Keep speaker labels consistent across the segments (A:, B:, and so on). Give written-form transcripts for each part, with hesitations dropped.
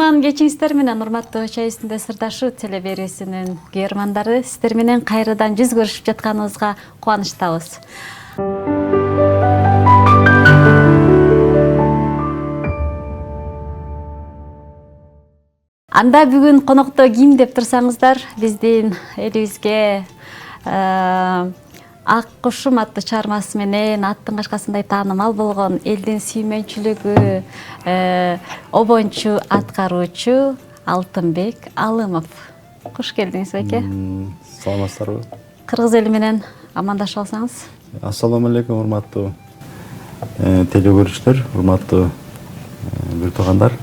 A: Кутман кечиңиздер менен урматтуу чай үстүндө сырдашы телеберүүсүнүн көрөрмандары, сиздер менен кайрадан жүз көрүшүп жатканыбызга кубанычтабыз. Анда бүгүн конокто ким деп турсаңыздар, биздин элибизге Ак кушум аттуу чыгармасы менен аттын кашкасындай таанымал болгон элдин сүймөнчүлүгү обончу аткаруучу Алтынбек Алымов. Куш келдиңиз байке.
B: Саламатсыздарбы?
A: Кыргыз эли менен амандашып алсаңыз.
B: Ассаламу алейкум, урматтуу телегөрүүчүлөр, урматтуу бир туугандар.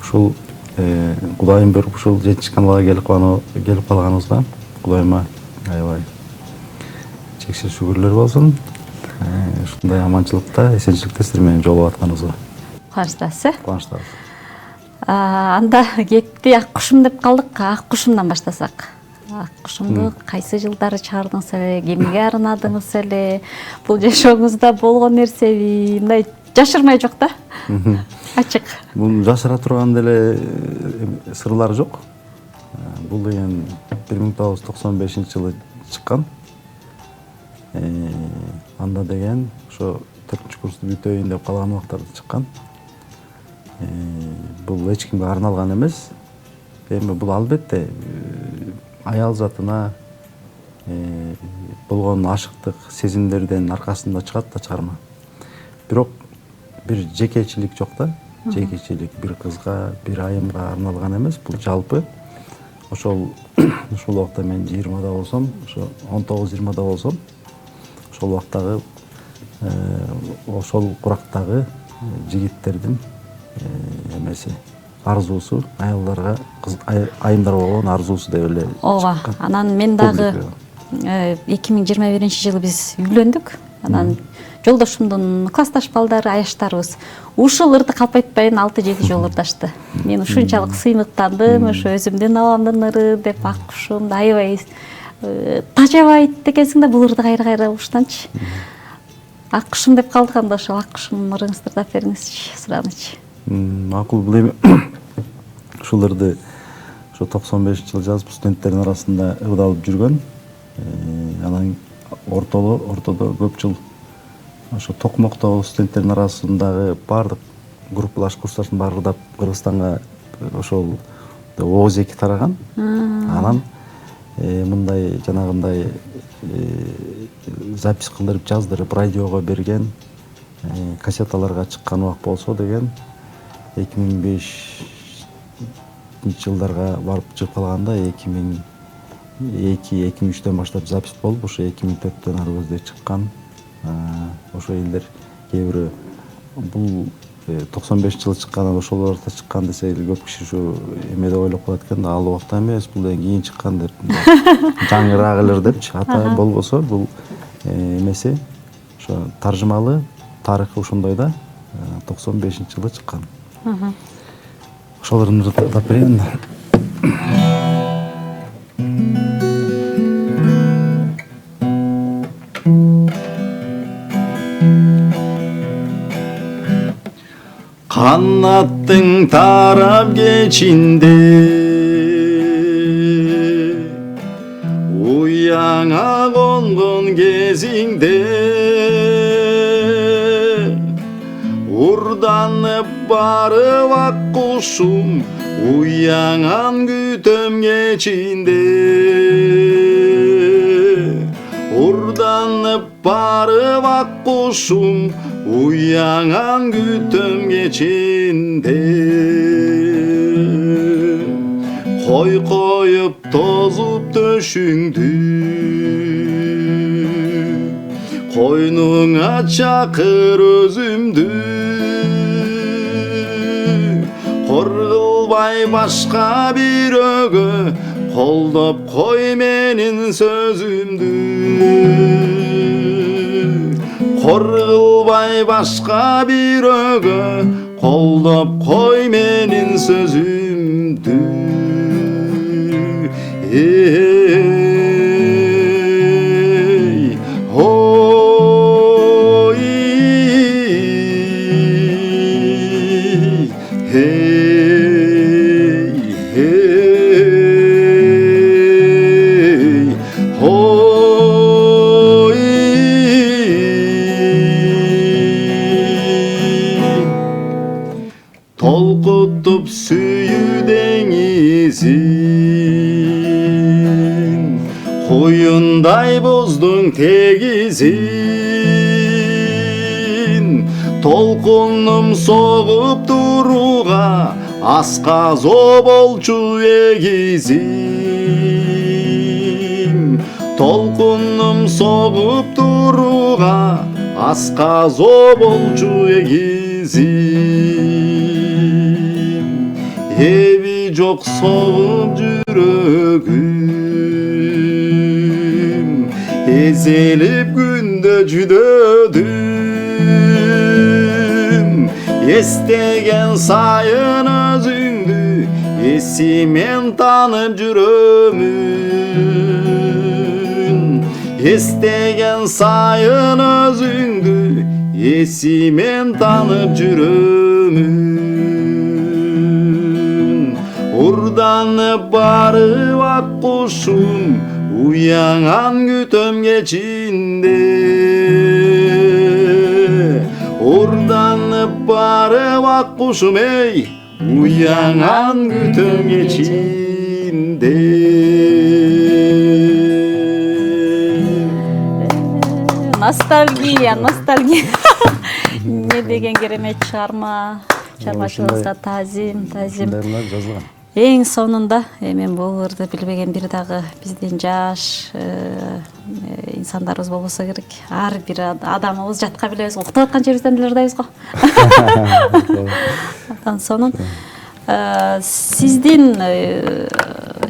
B: Ушул Кудайым берип ушул жетинчи каналга келип калганыбызга Кудайыма аябай чексиз шүгүрлөр болсун. Ушундай аманчылыкта, эсенчиликте сиздер менен жолугуп атканыбызга
A: Кубанычтабыз.
B: кубанычтабыз.
A: Анда кепти Ак кушум деп калдык. Ак кушумдан баштасак. Ак кушумду кайсы жылдары чыгардыңыз эле, кимге арнадыңыз эле? Бул жашооңузда болгон нерсеби? Мындай жашырмай жок да? Ачык.
B: Бул жашыра турган деле сырлар жок. Бул деген 1995-жылы чыккан. Анда деген ошо 4-курсту бүтөйүн деп калган убактарда чыккан. Бул эч кимге арналган эмес. Эми бул албетте аял затына болгон ашыктык сезимдердин аркасында чыгат да чыгарма. Бирок бир жекечилик жок да. Жекечилик бир кызга, бир айымга арналган эмес. Бул жалпы ошол убакта мен 20да болсом, ошо 19-20да болсом, ошол убактагы ошол курактагы жигиттердин эмеси, арзуусу, аялдарга, айымдарга болгон арзуусу деп эле.
A: Ооба. Анан мен дагы 2021-жылы биз үйлөндүк. Анан жолдошумдун классташ балдары, аяштарыбыз ушул ырды калпайтпайын 6-7 жолу ырдашты. Мен ушунчалык сыймыктандым, ошо өзүмдүн абамдын ыры деп Ак кушумду аябай тажабайт экенсиң да, бул ырды кайра уштанчы. Ак кушум деп калдык, анда ошол Ак кушум ырыңызды ырдап бериңизчи, суранычы.
B: Макул, бул эми ушул ырды ошо 95-жылы жазып студенттердин арасында ырдалып жүргөн. Анан ортодо көп жыл ошо Токмоктогу студенттердин арасындагы баардык группалаш курсташын баары ырдап Кыргызстанга ошол ооз эки тараган. Анан мындай жанагындай запись кылдырып, жаздырып, радиого берген, кассеталарга чыккан убак болсо деген 2005-жылдарга барып чыгып калганда 2002-2003төн баштап запись болуп, ошо 2004төн ары көздөй чыккан. Ошо элдер кээ бирөө бул 95-жылы чыккан, ошолорда чыккан десе көп киши ушу эме деп ойлоп калат экен да, ал убакта эмес, бул кийин чыккан деп, жаңыраак элер депчи. Ата болбосо бул эмеси ошо таржымалы тарыхы ошондой да, 95-жылы чыккан. Ошолорун ырдап берейин. Канаттың тарап кечинде уяңа конгон кезиңде урданып барып Ак кушум уяңан күтөм кечинде урданып барып Ак кушум уяңан күтөм кечинде кой коюп тозуп төшүңдү койнуңа чакыр өзүмдү кор кылбай башка бирөөгө колдоп кой менин сөзүмдү кор кылбай башка бирөөгө колдоп кой менин сөзүмдү. Ой боздуң тегизин толкунум согуп туруга асказо болчу эгизим толкунум согуп туруга асказо болчу эгизим эби жок согуп жүрөгүм эзелип күндө жүдөдүм эстеген сайын өзүңдү эсимен таанып жүрөмүн эстеген сайын өзүңдү эсимен таанып жүрөмүн урданып барып ак кушум уяңан күтөм кечинде урданып барып ак кушум эй уяңан күтөм кечинде.
A: Ностальгия не деген керемет чыгарма, чыгармачылыгыңызга таазим.
B: Жазылган.
A: Эң сонунда мен бул ырды билбеген бир дагы биздин жаш инсандарыбыз болбосо керек. Ар бир адамыбыз жатка билебиз, уктап аткан жерибизден деле ырдайбыз го. Андан сонун сиздин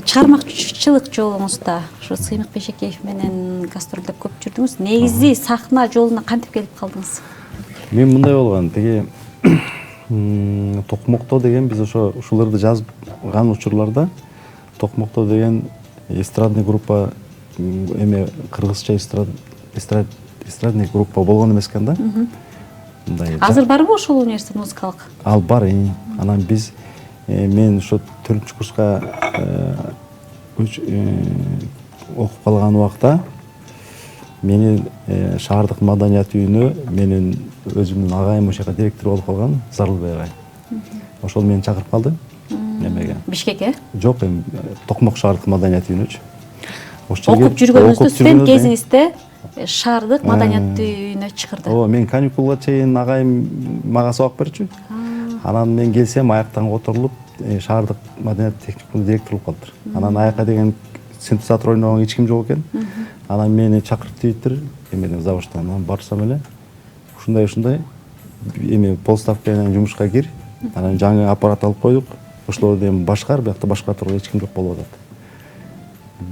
A: чыгармачылык жолуңузда ушу Сыймык Бейшекеев менен гастролдоп көп жүрдүңүз. Негизи сахна жолуна кантип келип калдыңыз?
B: Мен мындай болгон, тиги Токмокто деген биз ушуларды жазган учурларда Токмокто деген эстрадный группа эме кыргызча эстрадный группа болгон эмес экен да.
A: Азыр барбы ошол университет музыкалык?
B: Ал бар. Анан биз мен ошо 4-курска окуп калган убакта мени шаардык маданият үйүнө менин өзүмдүн агайым ошол жака директор болуп калган Зарылбай агай. Ошол мени чакырып калды. Эмеге? Бишкекке? Жок, Токмок шаардык маданият үйүнөчү.
A: Окуп жүргөнүздө студент кезиңизде шаардык маданият үйүнө чакырды.
B: Ооба, мен каникулга чейин агайым мага сабак берчү. Анан мен келсем аяктан которулуп шаардык маданият техникумда директор болуп калдыр. Анан аяка деген синтезатор ойногон эч ким жок экен. Анан мени чакырып тийиптир эмеден заводтан. Анан барсам эле ушундай эме полставка менен жумушка кир. Анан жаңы аппарат алып койдук. Ошолорду эми башкар, биякта башкарууга эч ким жок болуп атат.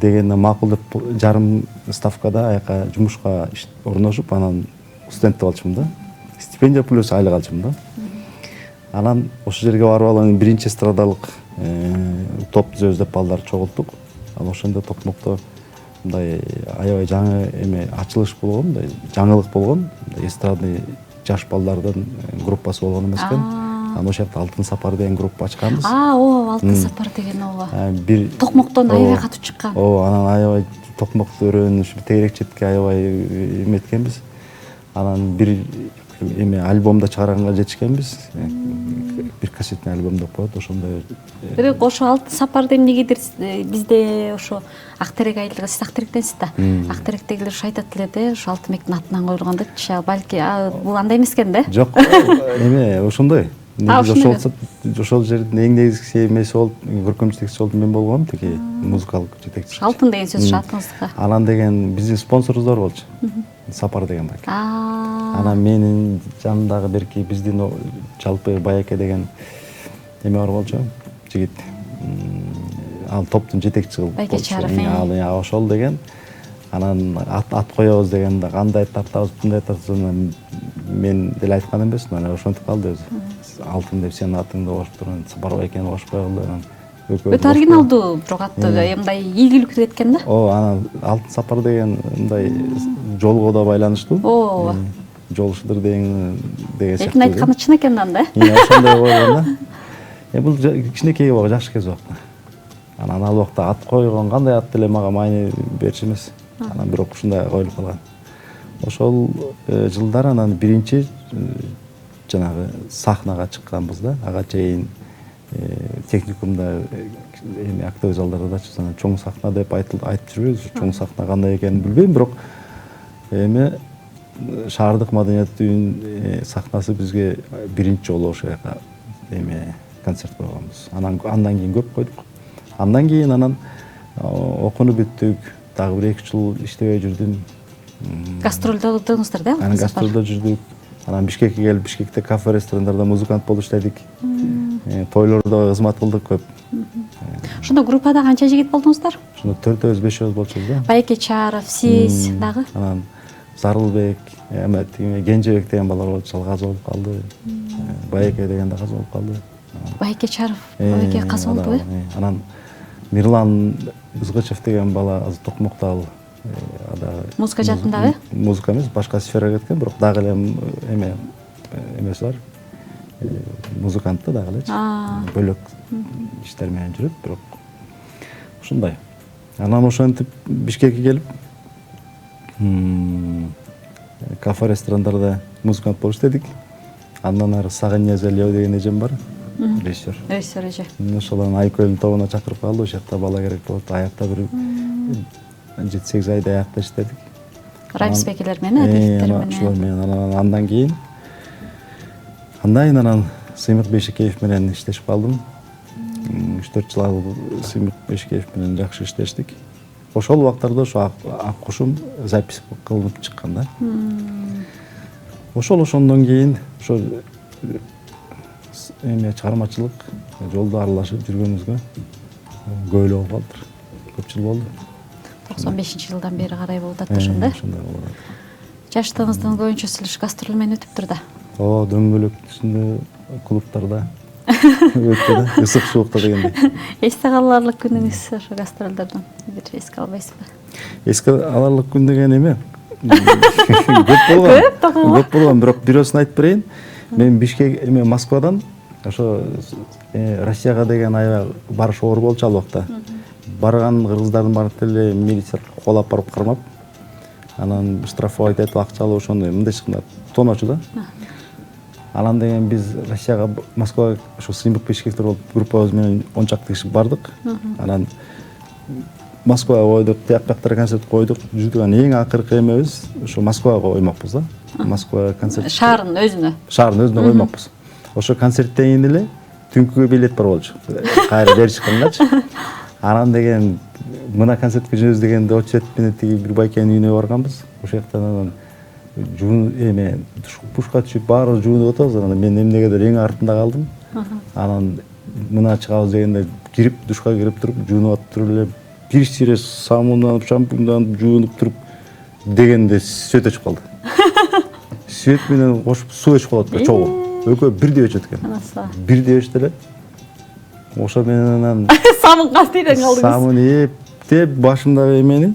B: Дегенде макул деп жарым ставкада аяка жумушка орношуп, анан студент алчумун да. Стипендия плюс айлык алчумун да. Анан ошол жерге барып алып биринчи эстрадалык топ түзөбүз деп балдар чогулттук. Анан ошондо Токмокто мындай аябай жаңы эме ачылыш болгон, мындай жаңылык болгон, эстрадный жаш балдардын группасы болгон эмес экен. Анан ошол жакта Алтын сапар деген группа ачканбыз.
A: Ооба, Алтын сапар деген ооба. Токмоктон аябай катуу чыккан.
B: Ооба, анан аябай Токмокто өрөөнү ушу тегерек четке аябай эметкенбиз. Анан бир эме альбомда чыгарганга жетишкенбиз. Бир кассетный альбом деп коет, ошондой.
A: Бирок ошо Алтын сапарды эмнегедир бизде ошо Актерек айылдыгы, сиз Актеректенсиз да. Актеректегилер ушу айтат эле да, ошо Алтын мектептин атынан коюлган депчи. Балки бул андай эмес экен да?
B: Жок, эме ошондой. Ошол жердин эң негизги эмеси болуп, көркөм жетекчиси болуп мен болгом, тиги музыкалык жетекчи.
A: Алтын деген сөз атыңыздыкы.
B: Анан деген биздин спонсорубуздар болчу. Сапар деген бар. Анан менин жанымдагы берки биздин жалпы Байеке деген эме бар болчу, жигит. Ал топтун жетекчи кылып
A: Байке Чаров.
B: Ал ошол деген. Анан ат коебуз дегенде кандай тартабыз, мындай тартабыз, мен деле айткан эмесмин, анан ошентип калды өзү. Алтын деп сенин атыңды кошуп турган, Сапар Байкени кошуп койгулду.
A: Өтө оригиналдуу, бирок аты мындай ийгиликтүү кеткен да.
B: Анан Алтын сапар деген мындай жолго да байланыштуу.
A: Ооба.
B: Жолушудур деген сыяктуу.
A: Лекин айтканы чын экен да.
B: Ошондой койгон да. Бул кичинекей убак, жаш кез убакта. Анан ал убакта ат койгон, кандай ат деле мага майны берчү эмес. Анан бирок ушундай коюлуп калган. Ошол жылдар анан биринчи жанагы сахнага чыкканбыз да. Ага чейин техникумда эми актовый залдарда да чоң сахна деп айтып жүрбөйбүз. Чоң сахна кандай экенин билбейм, бирок эми шаардык маданият үйүнүн сахнасы бизге биринчи жолу ошол жака эми концерт койгонбуз. Андан кийин көп койдук. Андан кийин окууну бүттүк. Дагы бир 2 жыл иштебей жүрдүм.
A: Гастролдо болдуңуздар да?
B: Анан гастролдо жүрдүк. Анан Бишкекке келип, Бишкекте кафе, ресторандарда музыкант болуп иштедик. Тойлордо кызмат кылдык көп.
A: Ошондо группада канча жигит болдуңуздар?
B: Ошондо 4-5 болчубуз да.
A: Байке Чаров, сиз дагы?
B: Анан Зарылбек, Кенжебек деген балар болчу, каза болуп калды. Байке деген да каза болуп калды.
A: Байке Чаров, Байке каза болду.
B: Анан Мирлан Узгачев деген бала азыр Токмокто ал.
A: Музыка жаатындагы?
B: Музыка эмес, башка сферага кеткен, бирок дагы эле эмеси бар. Музыкант да дагы элечи. Бөлөк иштер менен жүрөт, бирок ушундай. Анан ошентип Бишкекке келип, кафе, ресторандарда музыкант болуп иштедик. Андан ары Сагын Ниязалиева деген эжем бар, режиссер.
A: Режиссер эже.
B: Ошолордун Айкөлдүн тобуна чакырып калды, ошол жакта бала керек болот. Аякта бир 7-8 айда аякта иштедик.
A: Рамисбек элер менен, адиктер менен.
B: Ошолор менен андан кийин анан Сыймык Бейшекеев менен иштешип калдым. 3-4 жыл Сыймык Бейшекеев менен жакшы иштештик. Ошол убактарда ошо ак кушум запись кылынып чыккан да. Ошондон кийин ошо чыгармачылык жолдо аралашып жүргөнүбүзгө көп эле болуп калдыр. Көп жыл болду.
A: 95-жылдан бери карай болуп атат ошондой.
B: Ошондой болот.
A: Жаштыгыңыздын көбүнчөсү эле гастрол менен өтүптүр да.
B: Дөңгөлөк үстүндө клубтарда өттү да, ысык суукта дегендей.
A: Эсте каларлык күнүңүз ошо гастролдордон бир эске албайсызбы?
B: Эске аларлык күн деген эме. Көп болгон, бирок бирөөсүн айтып берейин. Мен Бишкек Москвадан ошо Россияга деген аябай барыш оор болчу ал убакта. Барган кыргыздардын баарын эле милиция колап барып кармап, анан штрафовать этип акча алып ошондой мындай чыкканда тоночу да. Анан деген биз Россияга, Москвага ошо Сыймык Бишкектер болуп группабыз менен 10 чакты киши бардык. Анан Москвага койдук, тияк-бияктарга концерт койдук. Жүрдүк. Анан эң акыркы эмебиз ошо Москвага коймокпуз да. Москва концерт.
A: Шаардын өзүнө.
B: Шаардын өзүнө коймокпуз. Ошо концерттен кийин эле түнкүгө билет бар болчу. Кайра бери чыккангачы. Анан деген мына концертке жүрөбүз дегенде очет менен тиги бир байкенин үйүнө барганбыз. Ошол жактан анан пушка түшүп баары жуунуп атабыз. Анан мен эмнегедир эң артында калдым. Анан мына чыгабыз дегенде кирип, душка кирип туруп, жуунуп туруп эле бир сире самунданып, шампуньданып, жуунуп туруп дегенде свет өчүп калды. Свет менен кошуп суу өчүп калат да, чогуу. Экөө бирдей өчөт экен. Бирдей өчтү эле. Ошо менен анан
A: самын кастыйдан калдыңыз.
B: Самын эптеп башымдагы эмени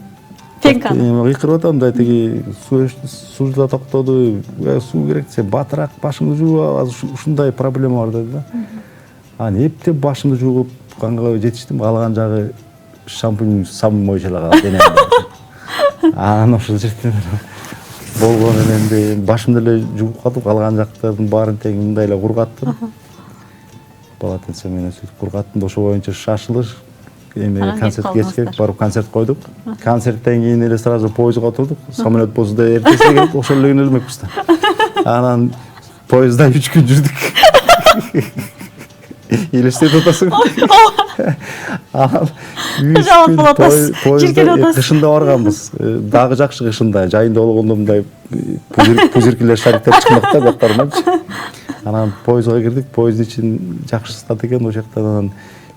B: пенканы кыйкырып атам да, тиги суу да токтоду. Суу керек десе батыраак башыңды жууп азыр ушундай проблема бар деди да. Анан эптеп башымды жууп канга жетиштим. Калган жагы шампунь самын моюучу эле калды денемде. Анан ошол жерден болгон энемди башымды эле жууп катып, калган жактардын баарын тең мындай эле кургаттым. Полотенце менен сүйтүп кургаттым да, ошо боюнча шашылыш концерт кечке барып концерт койдук. Концерттен кийин эле сразу поездга отурдук. Самолет болсо эртесине келип ошол эле күнү элмекпиз да. Анан поездда 3 күн жүрдүк. Элестетип атасың. Анан 3 күн кышында барганбыз. Дагы жакшы кышында, жайында болгондо мындай пузырькилер шариктер чыкмак да бактарымчы. Анан поездга кирдик, поезддин ичин жакшы ыстат экен, ошол жактан анан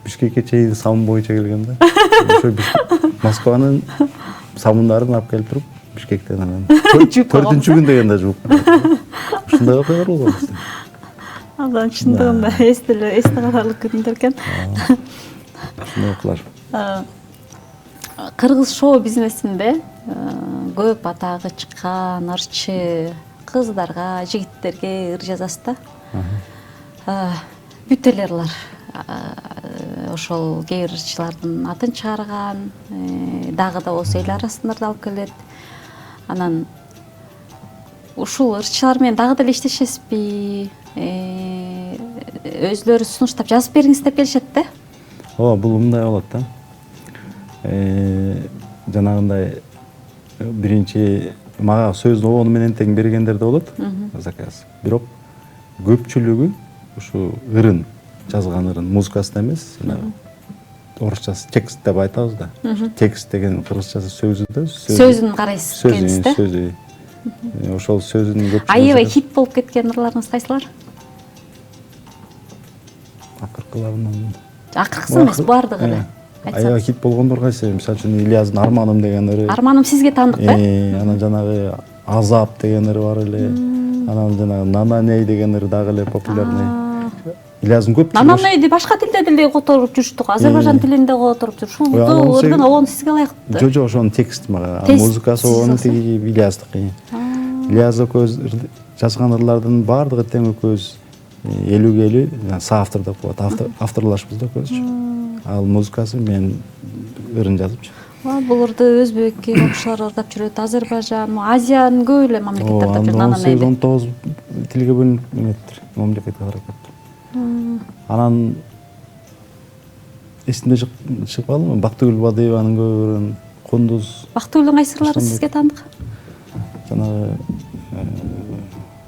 B: Бишкекке чейин самын боюнча келген да. Ошо Москванын самындарын алып келип туруп, Бишкектен анан 4-күн дегенде жууп. Ушундай окуялар болгон.
A: Андан чындыгында эсте каларлык күндөр экен.
B: Ушундай окуялар.
A: Кыргыз шоу бизнесинде көп атагы чыккан ырчы кыздарга, жигиттерге ыр жазасыз да. Бүт эле ошол кээ бир ырчылардын атын чыгарган, дагы да болсо эл арасында да алып келет. Анан ушул ырчылар менен дагы деле иштешесизби? өзлөрү сунуштап жазып бериңиз деп келишет да.
B: ооба, бул мындай болот да. Жанагындай биринчи мага сөздүн обону менен тең бергендер да болот, заказ. Бирок көпчүлүгү ушу ырын, жазган ырын, музыкасын эмес, орусчасы текст деп айтабыз да. Текст деген кыргызчасы сөзү да.
A: Сөзүн карайсыз экенсиз да.
B: Сөзү. Ошол сөзүн көпчүлүгү.
A: Аябай хит болуп кеткен ырларыңыз кайсылар?
B: Акыркыларынан.
A: Акыркысы эмес, баардыгы эле.
B: Аябай хит болгондор кайсы? Мисалы үчүн Ильяздын Арманым деген ыры.
A: Арманым сизге таандык да?
B: Анан жанагы Азап деген ыры бар эле. Анан жанагы Нананей деген ыры дагы эле популярный. Ильяздын көп.
A: Нананейди башка тилде деле которуп жүрүштүк. Азербайжан тилинде которуп жүр. Ушул ырдын обону сизге ылайыктуу.
B: Жок, ошонун тексти мага, музыкасы обону тиги Ильяздыкы. Ильяз экөөбүз жазган ырлардын баардыгы тең экөөбүз 50-50 соавтор деп коет. Авторлашпыз да экөөбүз. Ал музыкасы мен ырын жазып жүрөм.
A: Бул ырды өзбек кошулар ырдап жүрөт. Азербайжан, Азиянын көп эле мамлекеттерде ырдап жүрөт.
B: 18-19 тилге бөлүнүп эметтир, мамлекетке карап кетти. Анан эсимде чыгып калдымы? Бактыгүл Бадыеванын көп ырын, Кундуз.
A: Бактыгүлдүн кайсы ырлары сизге таандык?
B: Жанагы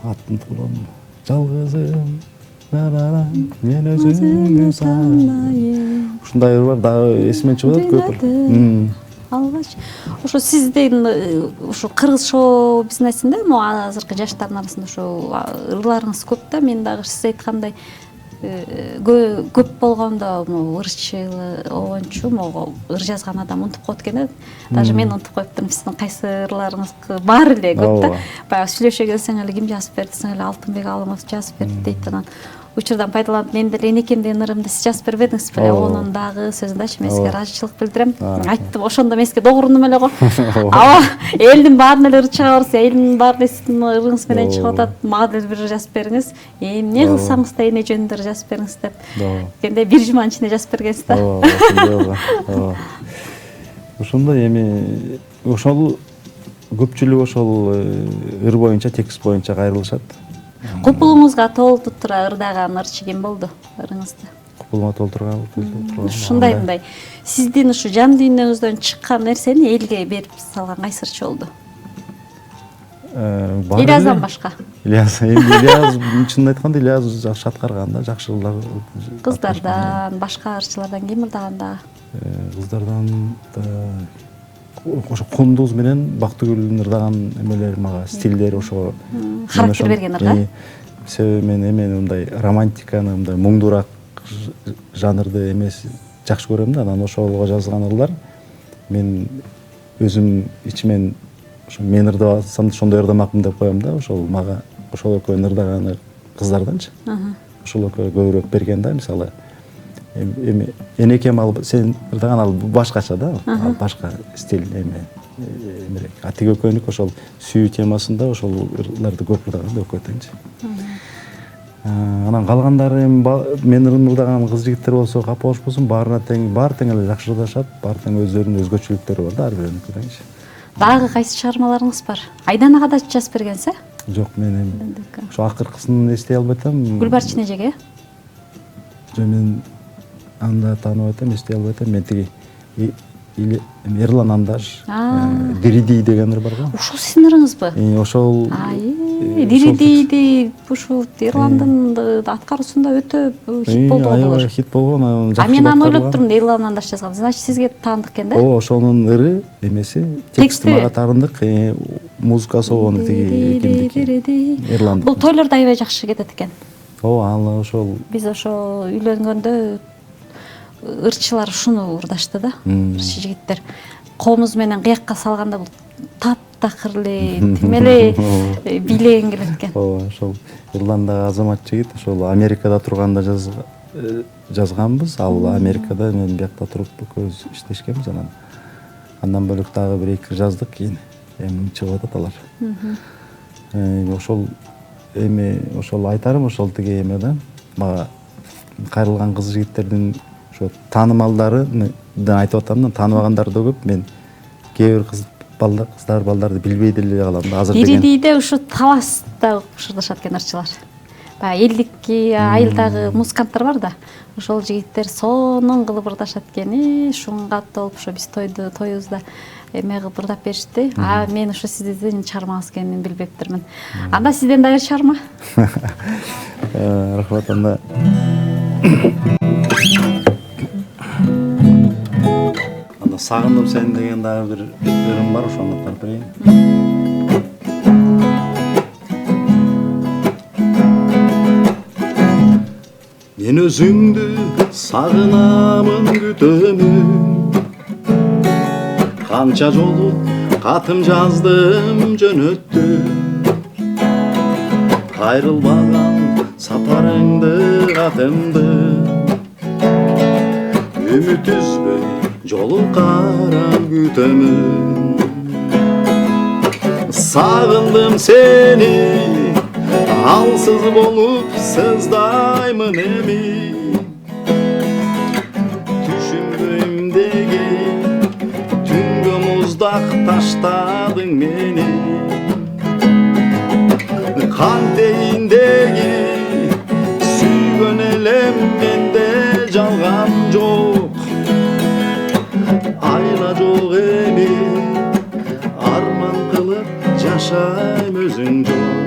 B: атын кылам. Жалгызым, мен өзүңдү сагынайын. Ушундай ыр бар, дагы эсимен чыгып атат көп.
A: Алгач, ошо сиздин ушу кыргыз шоу бизнесинде, азыркы жаштардын арасында ошо ырларыңыз көп да. Мен дагы сиз айткандай көп болгондо ырчы, оончу, ыр жазган адам унутуп коет экен. Даже мен унутуп коюптурмун, сиздин кайсы ырларыңыз бар эле көп да. Баягы сүйлөшө келсең эле ким жазып берди десең эле Алтынбек Алымов жазып берди дейт. Анан учурдан пайдаланып мен деле энекем деген ырымды сиз жазып бербедиңиз беле? Онун дагы сөзүндачы мен сизге ыраазычылык билдирем. Айттым, ошондо мен сизге догурундум эле го. Аба, элдин баарына эле ыр чыга берсе, элдин баары сиздин ырыңыз менен чыгып атат. Мага деле бир ыр жазып бериңиз. Эмне кылсаңыз да эне жөнүндө ыр жазып бериңиз деп. Дегенде бир жуманын ичинде жазып бергенсиз да.
B: Ооба. Ошондой эми ошол көпчүлүк ошол ыр боюнча, текст боюнча кайрылышат.
A: Купулуңузга толтура ырдаган ырчы ким болду ырыңызды?
B: Купулума толтурган.
A: Ушундай мындай сиздин ушу жан дүйнөңүздөн чыккан нерсени элге берип салган кайсы ырчы болду? Ильяздан башка.
B: Ильяз чынын айтканда Ильяз жакшы аткарган да, жакшы ырлар.
A: Кыздардан, башка ырчылардан ким ырдаган да?
B: Кыздардан ошо Кундуз менен Бактыгүлдүн ырдаган эмелери мага стилдери ошо
A: характер берген ырга.
B: Себеби мен эмени мындай романтиканы, мындай муңдуураак жанрды эмес жакшы көрөм да. Анан ошолго жазган ырлар мен өзүм ичимен ошо мен ырдап атсам ошондой ырдамакмын деп коем да. Ошол мага ошол экөөнүн ырдаганы кыздарданчы. Ошол экөө көбүрөөк берген да. Мисалы эми энекем ал сен ырдаган ал башкача да. Ал башка стиль эмерек. А тиги экөөнүк ошол сүйүү темасында ошол ырларды көп ырдаган да экөө теңчи. Анан калгандары мен ырын ырдаган кыз жигиттер болсо капа болушпосун, баары тең эле жакшы ырдашат. Баары тең өздөрүнүн өзгөчөлүктөрү бар да, ар бирөөнүкү теңчи.
A: Дагы кайсы чыгармаларыңыз бар? Айданага да жазып бергенсиз?
B: Жок, мен ошо акыркысын эстей албай атам.
A: Гүлбарчын эжеге?
B: Жок, мен анда тааныбай атам, эстей албай атам. Мен тиги Эрлан Андаш, Дириди деген ыр бар го.
A: Ушул сиздин ырыңызбы?
B: Ошол
A: Диридиди ушу Эрландын аткаруусунда өтө хит болду.
B: Аябай хит болгон.
A: Мен аны ойлоп турмун, Эрлан Андаш жазган. Значит, сизге таандык экен да?
B: Ошонун ыры эмеси, тексти мага таандык, музыкасы обону тиги кимдики? Эрлан.
A: Бул тойлордо аябай жакшы кетет экен.
B: Аны ошол.
A: Биз ошо үйлөнгөндө ырчылар ушуну ырдашты да, ырчы жигиттер. Комуз менен кыякка салганда бул таптакыр тим эле бийлеген келет экен.
B: Ооба, ошол Ирландагы азамат жигит ошол Америкада турганда жазганбыз. Ал Америкада, мен биякта туруп экөөбүз иштешкенбиз. Андан бөлөк дагы бир эки жаздык, кийин эми чыгып атат алар. Ошол ошол айтарым ошол тиги эме да. Мага кайрылган кыз жигиттердин ошо таанымалдарын айтып атам да, тааныбагандары да көп. Мен кээ бир кыздар балдарды билбей деле калам да. Азыр деген
A: Диридиде ушу таласта ырдашат экен ырчылар. элдикки айылдагы музыканттар бар да, ошол жигиттер сонун кылып ырдашат экен. Шуң катты болуп ошо биз тоюбузда эме кылып ырдап беришти. Мен ошо сиздин чыгармаңыз экенин билбептирмин. Анда сизден дагы бир чыгарма.
B: Рахмат. Анда сагындым сени деген дагы бир ырым бар, ошону тартып берейин. Мен өзүңдү сагынамын, күтөмүн. Канча жолу катым жаздым, жөнөттүм. Кайрылбаган сапарыңды катымды. Үмүт үзбөй жолу карап күтөмүн. Сагындым сени, алсыз болуп сыздаймын эми. Түшүмдөгүмдеги түнгө муздак таштадың мени. Кантейиндеги сүйгөн элем менде жалган жок. Айла жок эми, арман кылып жашайм өзүң жок.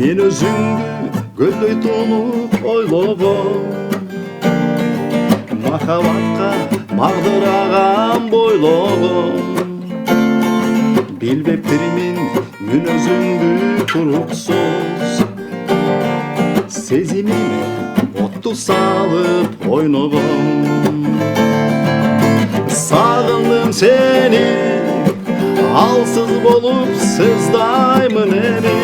B: Мен өзүңдү көлдөй тонуп ойлогом, махабатка багдыраган бойлогом. Билбептирмин мен өзүңдү туруксуз, сезимиме отту салып ойногом. Сагындым сени, алсыз болуп сыздаймын эми.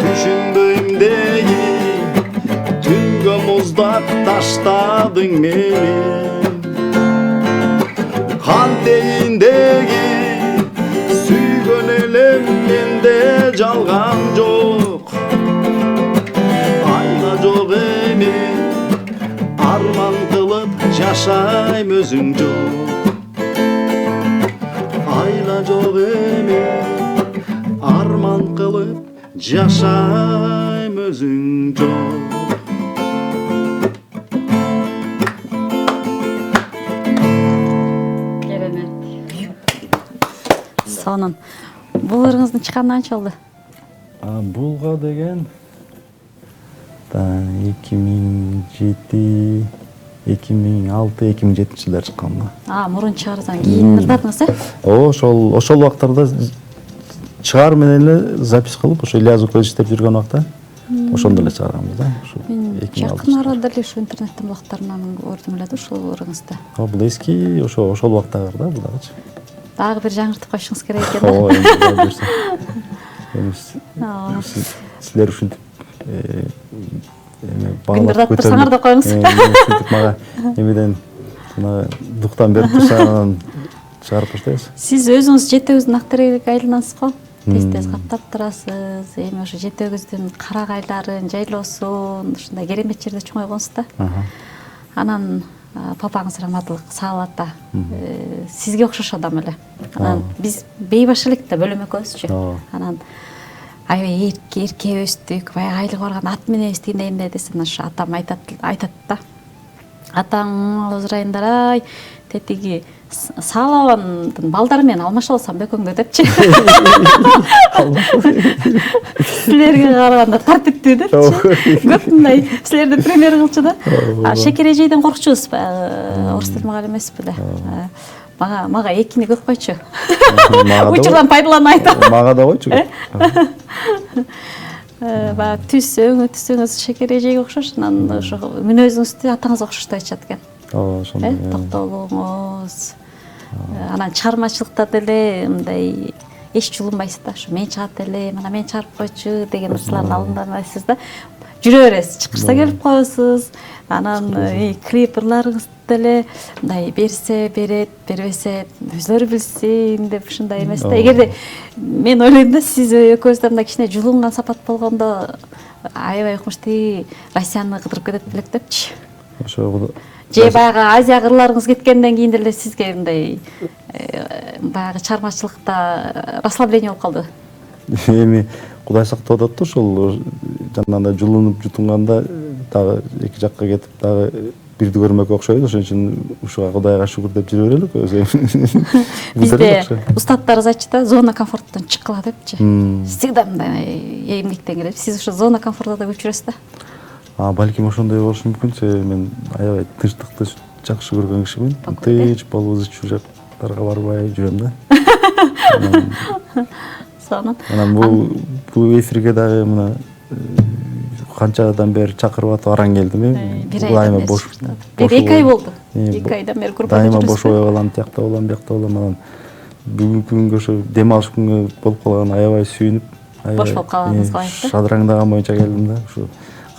B: Түшүмдөгүмдеги түнгө муздак таштадың мени. Кантейиндеги сүйгөн элем менде жалган жок. Айла жок эми, арман кылып жашайм өзүң жок. Айла жок эми, арман кылып жашайм өзүң жок.
A: Сонун. Бул ырыңыздын чыкканына канча болду?
B: Булга деген 2007, 2006, 2007 жылдар чыккан да.
A: Мурун чыгарсаң, кийин ырдадыңыз,
B: Ошол убактарда чыгар менен эле запись кылып, ошо Илья Зукович иштеп жүргөн убакта ошондо эле чыгарганбыз да.
A: Жакын арада эле ушу интернеттин булактарынан көрдүм эле да ушул ырыңызды.
B: Бул эски, ошол убактагы да, бул дагычы.
A: Дагы бир жаңыртып коюшуңуз керек экен да.
B: Силер ушинтип
A: Күндү ырдап турсаңар да коюңуз.
B: Мага эмеден дуктан берип турса, анан чыгарып таштайбыз.
A: Сиз өзүңүз жети өгүздүн актериге айланасыз го? Тез каттап турасыз, эми ошо жети өгүздүн карагайларын, жайлоосун ушундай керемет жерде чоңойгонсуз да. Анан папаңыз Рамадылык Саал ата сизге окшош адам эле. Анан биз бейбаш элек да бөлөм экөөбүзчү. Анан аябай эрке өстүк, баягы айлыга барган ат менен эстегенде эмне десем, ошо атам айтат да. Атаң озурайындар-ай, тетиги Саалабандын балдары менен алмаша алсам бөкөңдө депчи. Силерге караганда тартиптүү депчи. Көп мындай силерди пример кылчу да. Шекер эжейден коркчубуз, баягы орус тил мугалим эмеспи да. Мага экини көп койчу. Учурдан пайдаланып айтам.
B: Мага да койчу.
A: Баягы түсүңүз шекер эжейге окшош, анан ошо мүнөзүңүздү атаңызга окшош деп айтышат экен.
B: Ошондой.
A: Токтолуңуз. Анан чыгармачылыкта деле мындай эч жулунбайсыз да. Ошо мен чыгат эле, мына мен чыгарып койчу деген нерселердин алынбайсыз да. Жүрө бересиз, чыкырса келип коесуз. Анан клиптерларыңызды деле мындай берсе берет, бербесе өзлөрү билсин деп ушундай эмес да. Эгерде мен ойлойм да, сиз экөөбүздө мындай кичине жулунган сапат болгондо аябай укмуш тиги Россияны кыдырып кетет белек депчи.
B: Ошо
A: же баягы Азия кырларыңыз кеткенден кийин деле сизге мындай баягы чыгармачылыкта расслабление болуп калды?
B: Эми Кудай сактап атат да ошол жанагындай жулунуп жутунганда дагы эки жакка кетип дагы бирди көрмөккө окшойт. Ошон үчүн ушуга Кудайга шүгүр деп жүрө берелик өзү.
A: Бизде устаттарыбыз айтчу да, зона комфорттон чыккыла депчи. Всегда мындай эмгектен келет. Сиз ошо зона комфортто көп жүрөсүз да?
B: Балким ошондой болушу мүмкүн. Себеби мен аябай тынчтыкты жакшы көргөн кишимин. Тынч болуп ичүү жактарга барбай жүрөм да.
A: Сонун.
B: Анан бул эфирге дагы мына канчадан бери чакырып атып аран келдим.
A: Бир айдан бери бош. Бир 2 ай болду. 2 айдан бери группада жүрөсүз.
B: Дайыма бошобой калам, тиякта болом, биякта болом. Анан бүгүнкү күнгө ошо дем алыш күнгө болуп калган аябай сүйүнүп,
A: бош болуп калганыңызга ылайык да.
B: Шадраңдаган боюнча келдим да. Ушу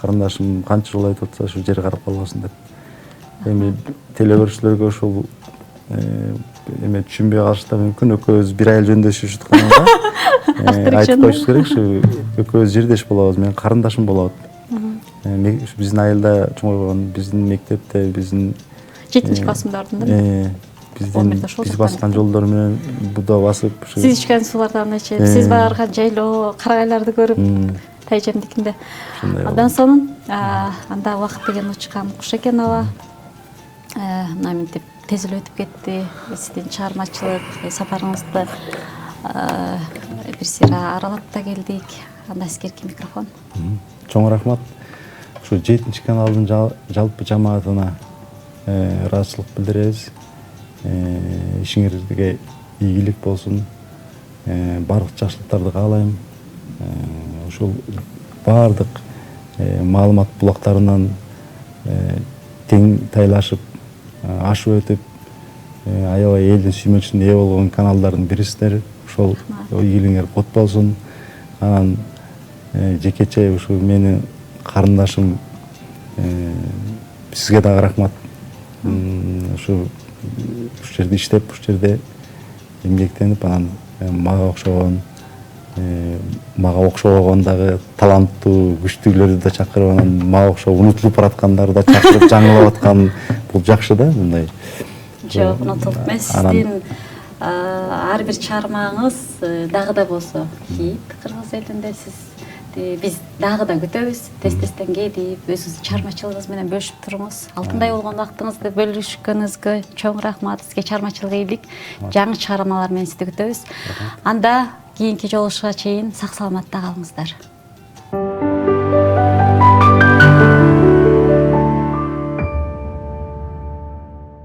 B: карындашым канча жыл айтып атса, ушу жер карап калбасын деп. Эми телебөрчүлөргө ошол эме түшүнбөй калышы да мүмкүн. Экөөбүз бир айыл жөндөшүп атканда айтып коюш керек, ушу экөөбүз жердеш болобуз, менин карындашым болот. Биздин айылда чоңойгон, биздин мектепте, биздин
A: 7 классымдардын
B: биз баскан жолдор менен буда басып,
A: сиз ичкен суулардан ичип, сиз барган жайлоо, карагайларды көрүп, тайжемдикинде. Андан соң анда убакыт деген учкан куш экен аба. Мына мынтип тез эле өтүп кетти. Сиздин чыгармачылык сапарыңызды бир сыйра аралап да келдик. Анда сизге микрофон.
B: Чоң рахмат. Ушу 7 каналдын жалпы жамаатына ыраазычылык билдиребиз. Ишиңерге ийгилик болсун. Барлык жакшылыктарды каалайм. Ошол бардык маалымат булактарынан тең тайлашып, ашып өтүп, аябай элдин сүймөнчүсүнө ээ болгон каналдардын бирисиздер. Ошол ийгилигиңер кот болсун. Анан жекече ушу менин карындашым сизге дагы рахмат. Ушу жерде иштеп, ушу жерде эмгектенип, анан мага окшогондагы таланттуу, күчтүүлөрдү да чакырып, анан мага окшоп унутулуп бараткандарды да чакырып жаңылап аткан бул жакшы да, мындай.
A: Жок, унутулуп эмес. Сиздин ар бир чыгармаңыз дагы да болсо хит кыргыз элинде. Биз дагы да күтөбүз. Тез-тезден келип, өзүңүздүн чыгармачылыгыңыз менен бөлүшүп туруңуз. Алтындай болгон убактыңызды бөлүшкөнүңүзгө чоң рахмат. Сизге чыгармачылык ийгилик, жаңы чыгармалар менен сизди күтөбүз. Анда кийинки жолугушууга чейин сак саламатта калыңыздар.